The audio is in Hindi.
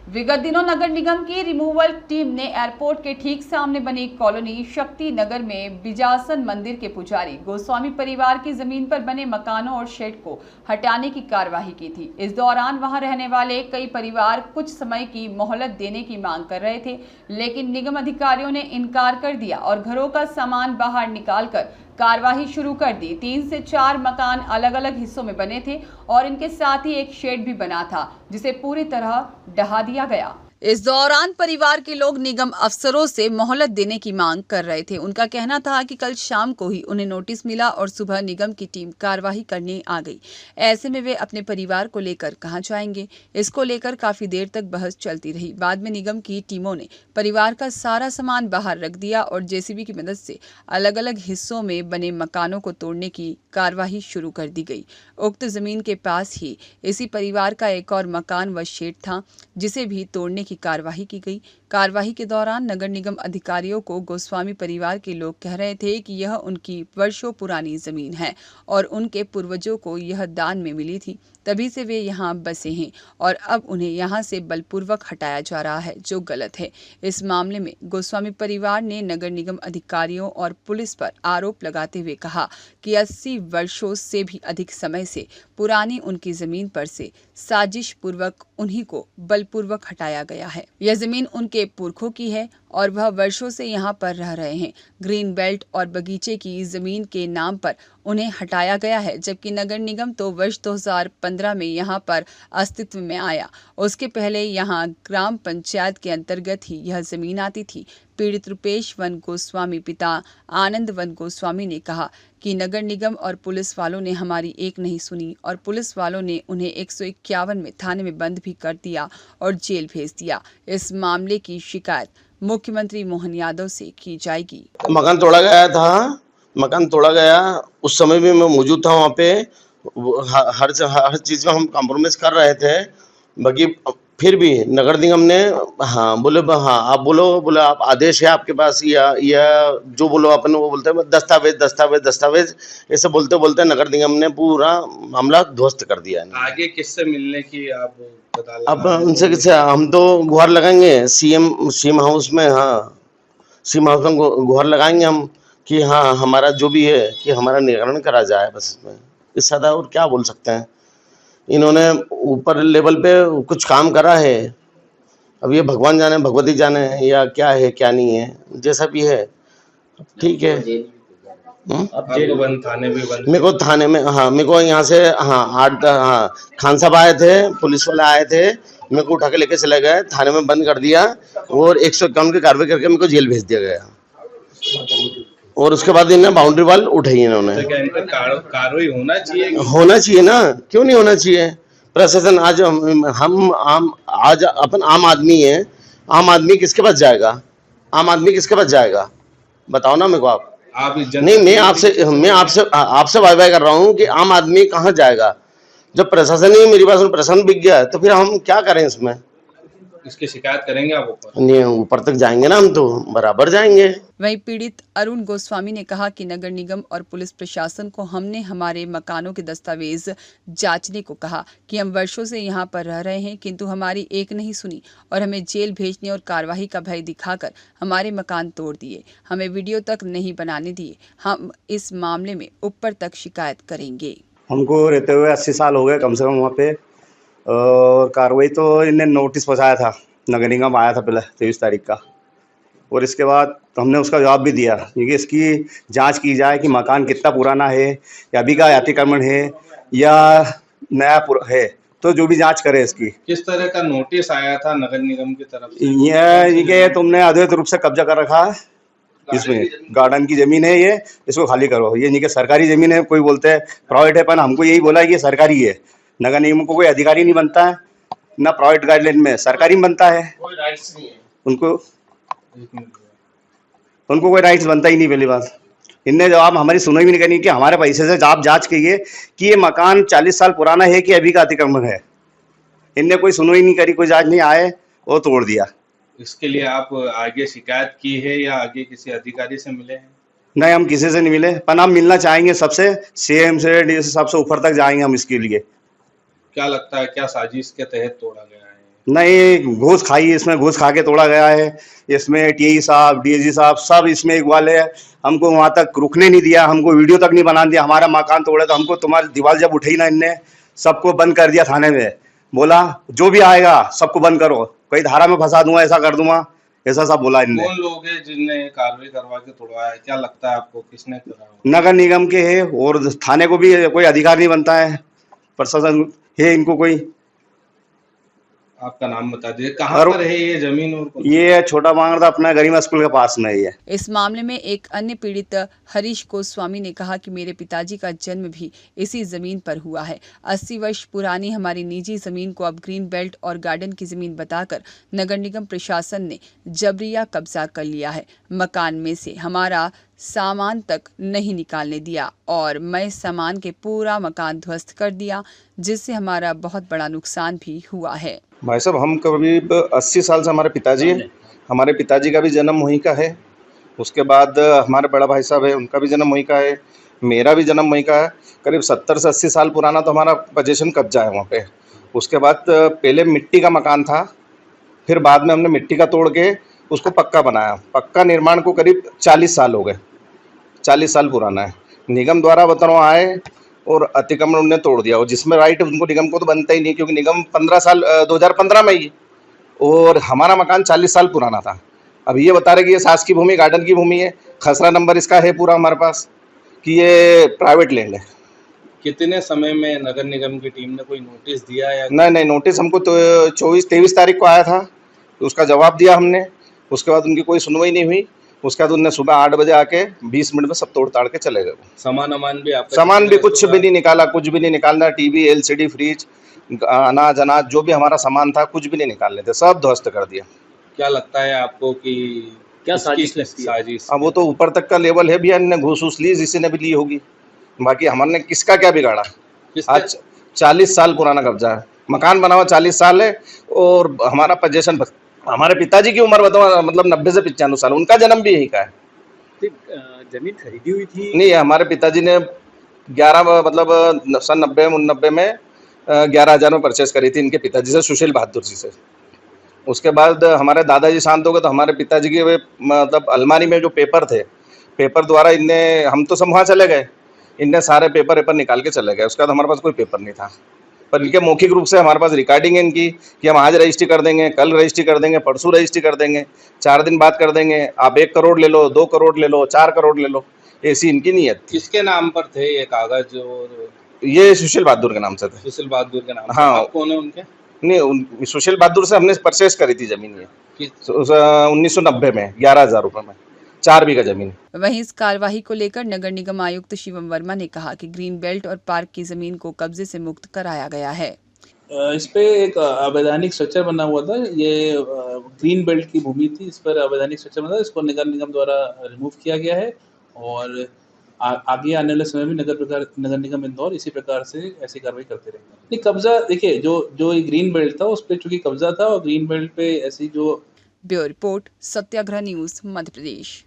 विगत दिनों नगर निगम की रिमूवल टीम ने एयरपोर्ट के ठीक सामने बनी कॉलोनी शक्ति नगर में बिजासन मंदिर के पुजारी गोस्वामी परिवार की जमीन पर बने मकानों और शेड को हटाने की कार्यवाही की थी। इस दौरान वहां रहने वाले कई परिवार कुछ समय की मोहलत देने की मांग कर रहे थे, लेकिन निगम अधिकारियों ने इनकार कर दिया और घरों का सामान बाहर निकालकर कार्यवाही शुरू कर दी। 3 से 4 मकान अलग अलग हिस्सों में बने थे और इनके साथ ही एक शेड भी बना था, जिसे पूरी तरह ढहा दिया गया। इस दौरान परिवार के लोग निगम अफसरों से मोहलत देने की मांग कर रहे थे। उनका कहना था कि कल शाम को ही उन्हें नोटिस मिला और सुबह निगम की टीम कार्यवाही करने आ गई। ऐसे में वे अपने परिवार को लेकर कहां जाएंगे, इसको लेकर काफी देर तक बहस चलती रही। बाद में निगम की टीमों ने परिवार का सारा सामान बाहर रख दिया और जेसीबी की मदद से अलग अलग हिस्सों में बने मकानों को तोड़ने की कार्यवाही शुरू कर दी गई। उक्त जमीन के पास ही इसी परिवार का एक और मकान व शेड था, जिसे भी तोड़ने की कार्यवाही की गई। कार्यवाही के दौरान नगर निगम अधिकारियों को गोस्वामी परिवार के लोग कह रहे थे कि यह उनकी वर्षों पुरानी जमीन है और उनके पूर्वजों को यह दान में मिली थी, तभी से वे यहाँ बसे हैं और अब उन्हें यहाँ से बलपूर्वक हटाया जा रहा है, जो गलत है। इस मामले में गोस्वामी परिवार ने नगर निगम अधिकारियों और पुलिस पर आरोप लगाते हुए कहा कि 80 वर्षों से भी अधिक समय से पुरानी उनकी जमीन पर से साजिश पूर्वक उन्हीं को बलपूर्वक हटाया गया है। यह जमीन उनके पुरखों की है और वह वर्षों से यहाँ पर रह रहे हैं। ग्रीन बेल्ट और बगीचे की जमीन के नाम पर उन्हें हटाया गया है, जबकि नगर निगम तो वर्ष 2015 में यहाँ पर अस्तित्व में आया। उसके पहले यहाँ ग्राम पंचायत के अंतर्गत ही यह जमीन आती थी। पीड़ित रूपेश वन गोस्वामी पिता आनंद वन गोस्वामी ने कहा कि नगर निगम और पुलिस वालों ने हमारी एक नहीं सुनी और पुलिस वालों ने उन्हें 151 में थाने में बंद भी कर दिया और जेल भेज दिया। इस मामले की शिकायत मुख्यमंत्री मोहन यादव से की जाएगी। मकान तोड़ा गया था, मकान तोड़ा गया, उस समय भी मैं मौजूद था वहाँ पे। हर चीज़ में हम कॉम्प्रोमाइज कर रहे थे, बाकी फिर भी नगर निगम ने बोले हाँ आप बोले आप आदेश है आपके पास या जो बोलो अपन वो बोलते हैं दस्तावेज ऐसे बोलते बोलते नगर निगम ने पूरा मामला ध्वस्त कर दिया है। आगे किससे मिलने की आप बता? अब उनसे किससे हम तो गुहार लगाएंगे सीएम हाउस में। हाँ, सीएम हाउस में गुहार लगाएंगे हम कि हाँ हमारा जो भी है कि हमारा निराकरण करा जाए। बस इसमें इससे ज़्यादा और क्या बोल सकते हैं। इन्होंने ऊपर लेवल पे कुछ काम करा है, अब ये भगवान जाने भगवती जाने या क्या है क्या नहीं है, जैसा भी है ठीक है। मेरे को थाने में मेरे को यहाँ से खान साहब आए थे, पुलिस वाले आए थे, मेरे को उठा के लेके चले गए, थाने में बंद कर दिया और 151 की कार्रवाई करके मेरे को जेल भेज दिया गया। और उसके बाद इन्हें बाउंड्री वाल उठाई इन्होंने। कार्रवाई होना चाहिए ना, क्यों नहीं होना चाहिए। प्रशासन आज आज अपन आम आदमी है, आम आदमी किसके पास जाएगा? आम आदमी किसके पास जाएगा बताओ ना मेरे को आप नहीं, मैं आपसे वाई कर रहा हूँ कि आम आदमी कहाँ जाएगा। जब प्रशासन ही मेरी बात प्रशासन बिक गया तो फिर हम क्या करें इसमें? इसकी शिकायत करेंगे आप ऊपर? नहीं, ऊपर तक जाएंगे ना, हम तो बराबर जाएंगे। वहीं पीड़ित अरुण गोस्वामी ने कहा कि नगर निगम और पुलिस प्रशासन को हमने हमारे मकानों के दस्तावेज जांचने को कहा कि हम वर्षों से यहां पर रह रहे हैं, किंतु हमारी एक नहीं सुनी और हमें जेल भेजने और कार्रवाई का भय दिखाकर हमारे मकान तोड़ दिए, हमें वीडियो तक नहीं बनाने दिए। हम इस मामले में ऊपर तक शिकायत करेंगे। हमको रहते हुए 80 साल हो गए कम से कम वहाँ पे, और कार्रवाई तो इन्हें नोटिस पहुँचाया था, नगर निगम आया था पहले 23 तारीख का, और इसके बाद तो हमने उसका जवाब भी दिया क्योंकि इसकी जांच की जाए कि मकान कितना पुराना है या अभी का अतिक्रमण है या नया है, तो जो भी जांच करे इसकी। किस तरह का नोटिस आया था नगर निगम की तरफ से? ये तुमने अवैध रूप से कब्जा कर रखा है, इसमें गार्डन की जमीन है, ये इसको खाली करो। ये नहीं कि सरकारी जमीन है, कोई बोलते हैं प्राइवेट है, पर हमको यही बोला है कि सरकारी है। नगर निगम को कोई अधिकारी नहीं बनता है, ना प्राइवेट गाइडलाइन में, सरकारी में बनता है। कोई राइट्स नहीं है उनको कोई राइट्स बनता ही नहीं। पहली बात, इनने जवाब हमारी सुनवाई भी नहीं करनी कि हमारे पैसे से आप जांच कीजिए कि ये मकान 40 साल पुराना है कि अभी का अतिक्रमण है। इनने कोई सुनवाई नहीं करी, कोई जांच नहीं आए और तोड़ दिया। इसके लिए आप आगे शिकायत की है या आगे किसी अधिकारी से मिले हैं? नहीं, हम किसी से नहीं मिले, पर हम मिलना चाहेंगे सबसे, सीएम से, डीसी सबसे ऊपर तक जाएंगे हम इसके लिए। क्या लगता है, क्या साजिश के तहत तोड़ा गया है? नहीं, घूस खाई, इसमें घूस खा के तोड़ा गया है। इसमें टीई साहब, डीएजी साहब सब इसमें इक्वल है। हमको वहां तक रुकने नहीं दिया, हमको वीडियो तक नहीं बनाने दिया। हमारा मकान तोड़े तो हमको, तुम्हारी दीवार जब उठी ना इनने, सबको बंद कर दिया थाने में। बोला जो भी आएगा सबको बंद करो, कोई धारा में फंसा दूंगा, ऐसा कर दूंगा, ऐसा सब बोला इनने। कौन लोग हैं जिनने कार्रवाई करवा के तोड़वाया है? क्या लगता है आपको किसने करा होगा? नगर निगम के है, और थाने को भी कोई अधिकार नहीं बनता है, प्रशासन है इनको कोई। आपका नाम बता दीजिए, कहाँ और पर है ये जमीन और कौन सी? ये छोटा मांगड़ा अपना गरिमा स्कूल के पास में ही है। इस मामले में एक अन्य पीड़ित हरीश गोस्वामी ने कहा कि मेरे पिताजी का जन्म भी इसी जमीन पर हुआ है। 80 वर्ष पुरानी हमारी निजी जमीन को अब ग्रीन बेल्ट और गार्डन की जमीन बताकर नगर निगम प्रशासन ने जबरिया कब्जा कर लिया है। मकान में से हमारा सामान तक नहीं निकालने दिया और मैं सामान के पूरा मकान ध्वस्त कर दिया, जिससे हमारा बहुत बड़ा नुकसान भी हुआ है। भाई साहब, हम करीब 80 साल से हमारे पिताजी हैं। हमारे पिताजी का भी जन्म वहीं का है। उसके बाद हमारे बड़ा भाई साहब है, उनका भी जन्म वहीं का है। मेरा भी जन्म वहीं का है। करीब 70 से 80 साल पुराना तो हमारा पोजीशन कब्जा है वहाँ पे। उसके बाद पहले मिट्टी का मकान था, फिर बाद में हमने मिट्टी का तोड़ के उसको पक्का बनाया। पक्का निर्माण को करीब 40 साल हो गए, 40 साल पुराना है। निगम द्वारा बताओ आए और अतिक्रमण उन्होंने तोड़ दिया, और जिसमें राइट उनको निगम को तो बनता ही नहीं, क्योंकि निगम 2015 में ही, और हमारा मकान 40 साल पुराना था। अब ये बता रहे कि ये सास की भूमि, गार्डन की भूमि है, खसरा नंबर इसका है पूरा हमारे पास कि ये प्राइवेट लैंड है। कितने समय में नगर निगम की टीम ने कोई नोटिस दिया या नहीं, नोटिस हमको तो 24-23 तारीख को आया था, तो उसका जवाब दिया हमने। उसके बाद उनकी कोई सुनवाई नहीं हुई। उसके बाद उनने सुबह 8 बजे आके 20 मिनट में सब तोड़ ताड़ के चले गए। सामान भी आपका? सामान भी कुछ भी नहीं निकाला, कुछ भी नहीं निकालना। टीवी, एलसीडी, फ्रिज, अनाज जो भी हमारा सामान था कुछ भी नहीं निकालने थे, सब ध्वस्त कर दिया। क्या लगता है आपको कि क्या किसकी साजिश लगती है? साजिश? अब वो तो ऊपर तक का लेवल है भैया, इनने घूस वूस ली, जिसी ने भी ली होगी। बाकी हमने किसका क्या बिगाड़ा। आज 40 साल पुराना कब्जा है, मकान बना हुआ 40 साल है, और हमारा पोजीशन, हमारे पिताजी की उम्र बताओ, मतलब 90 से 95 साल, उनका जन्म भी यहीं का है। जमीन खरीदी हुई थी? नहीं, हमारे पिताजी ने 11 मतलब सन 90-89 में 11,000 में परचेस करी थी इनके पिताजी से, सुशील बहादुर जी से। उसके बाद हमारे दादाजी शांत हो गए, तो हमारे पिताजी के मतलब अलमारी में जो पेपर थे, पेपर द्वारा इनने, हम तो सब वहाँ चले गए, इनने सारे पेपर निकाल के चले गए। उसके बाद हमारे पास कोई पेपर नहीं था, पर इनके मौखिक रूप से हमारे पास रिकॉर्डिंग है इनकी कि हम आज रजिस्ट्री कर देंगे, कल रजिस्ट्री कर देंगे, परसों रजिस्ट्री कर देंगे, 4 दिन बाद कर देंगे, आप 1 करोड़ ले लो, 2 करोड़ ले लो, 4 करोड़ ले लो, ऐसी इनकी नीयत थी। किसके नाम पर थे ये कागज? और ये सुशील बहादुर के नाम से थे। सुशील बहादुर के नाम? हाँ। आप कौन है उनके? नहीं, सुशील बहादुर से हमने परचेस करी थी जमीन ये किस 1990 में 11,000 रुपये में 4 बीघा जमीन। वहीं इस कार्यवाही को लेकर नगर निगम आयुक्त शिवम वर्मा ने कहा कि ग्रीन बेल्ट और पार्क की जमीन को कब्जे से मुक्त कराया गया है। इस पे एक अवैधानिक स्ट्रक्चर बना हुआ था। ये ग्रीन बेल्ट की भूमि थी, इस पर अवैधानिक स्ट्रक्चर बना था, इसको नगर निगम द्वारा रिमूव किया गया है, और आगे आने वाले समय में नगर निगम इंदौर इसी प्रकार से ऐसी कार्रवाई करते रहेंगे। नहीं, कब्जा देखिए, जो ये ग्रीन बेल्ट था उस पर चूंकि कब्जा था, और ग्रीन बेल्ट पे ऐसी जो। ब्यूरो रिपोर्ट, सत्याग्रह न्यूज, मध्य प्रदेश।